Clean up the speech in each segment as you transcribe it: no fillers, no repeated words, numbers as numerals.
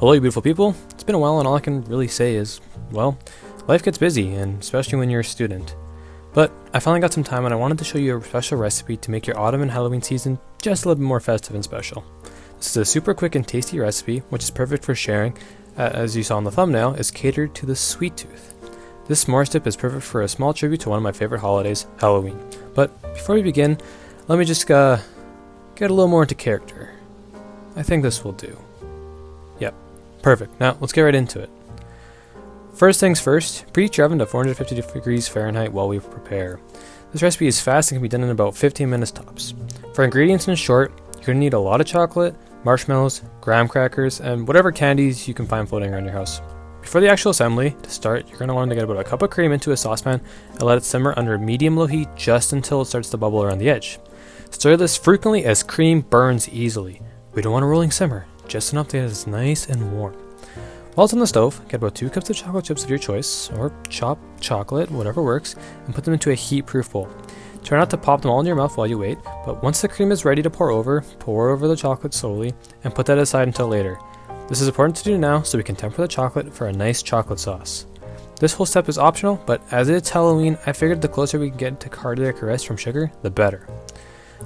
Hello, you beautiful people. It's been a while and all I can really say is, well, life gets busy, and especially when you're a student. But I finally got some time and I wanted to show you a special recipe to make your autumn and Halloween season just a little bit more festive and special. This is a super quick and tasty recipe, which is perfect for sharing. As you saw in the thumbnail, is catered to the sweet tooth. This s'mores dip is perfect for a small tribute to one of my favorite holidays, Halloween. But before we begin, let me just get a little more into character. I think this will do. Yep, perfect. Now let's get right into it. First things first, preheat your oven to 450 degrees Fahrenheit while we prepare. This recipe is fast and can be done in about 15 minutes tops. For ingredients in short, you're going to need a lot of chocolate, marshmallows, graham crackers, and whatever candies you can find floating around your house. Before the actual assembly, to start, you're going to want to get about a cup of cream into a saucepan and let it simmer under medium-low heat just until it starts to bubble around the edge. Stir this frequently as cream burns easily. We don't want a rolling simmer, just enough that it's nice and warm. While it's on the stove, get about 2 cups of chocolate chips of your choice, or chopped chocolate, whatever works, and put them into a heat-proof bowl. Try not to pop them all in your mouth while you wait, but once the cream is ready to pour over the chocolate slowly, and put that aside until later. This is important to do now so we can temper the chocolate for a nice chocolate sauce. This whole step is optional, but as it's Halloween, I figured the closer we can get to cardiac arrest from sugar, the better.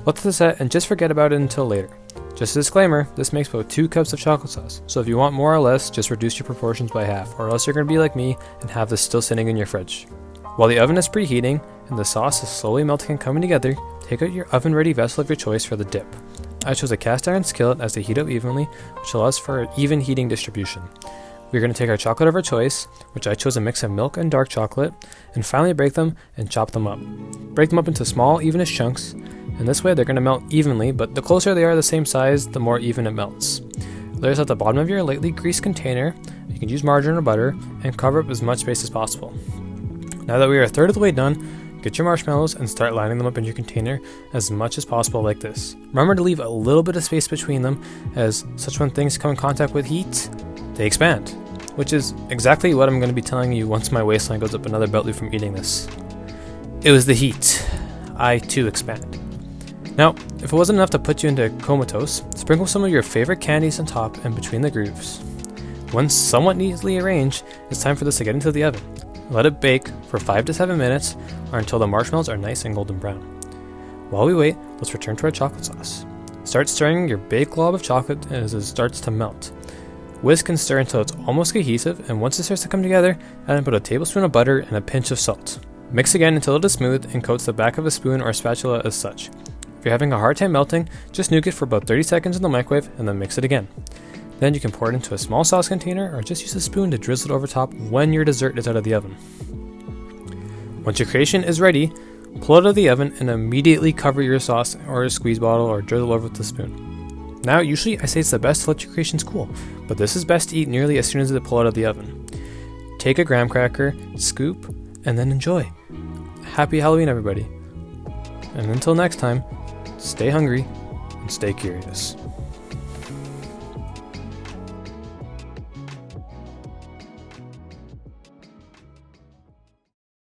Let this set and just forget about it until later. Just a disclaimer, this makes about 2 cups of chocolate sauce, so if you want more or less, just reduce your proportions by half, or else you're going to be like me and have this still sitting in your fridge. While the oven is preheating and the sauce is slowly melting and coming together, take out your oven-ready vessel of your choice for the dip. I chose a cast iron skillet as they heat up evenly, which allows for an even heating distribution. We're going to take our chocolate of our choice, which I chose a mix of milk and dark chocolate, and finally break them and chop them up. Break them up into small, evenish chunks, and this way they're going to melt evenly, but the closer they are the same size, the more even it melts. Layers at the bottom of your lightly greased container. You can use margarine or butter, and cover up as much space as possible. Now that we are a third of the way done, get your marshmallows and start lining them up in your container as much as possible like this. Remember to leave a little bit of space between them, as such when things come in contact with heat, they expand, which is exactly what I'm going to be telling you once my waistline goes up another belt loop from eating this. It was the heat. I too expand. Now, if it wasn't enough to put you into comatose, sprinkle some of your favorite candies on top and between the grooves. Once somewhat neatly arranged, it's time for this to get into the oven. Let it bake for 5 to 7 minutes, or until the marshmallows are nice and golden brown. While we wait, let's return to our chocolate sauce. Start stirring your big glob of chocolate as it starts to melt. Whisk and stir until it's almost cohesive, and once it starts to come together, add in about a tablespoon of butter and a pinch of salt. Mix again until it is smooth and coats the back of a spoon or spatula as such. If you're having a hard time melting, just nuke it for about 30 seconds in the microwave and then mix it again. Then you can pour it into a small sauce container or just use a spoon to drizzle it over top when your dessert is out of the oven. Once your creation is ready, pull it out of the oven and immediately cover your sauce or a squeeze bottle or drizzle over with a spoon. Now, usually I say it's the best to let your creations cool, but this is best to eat nearly as soon as they pull out of the oven. Take a graham cracker, scoop, and then enjoy. Happy Halloween, everybody. And until next time, stay hungry and stay curious.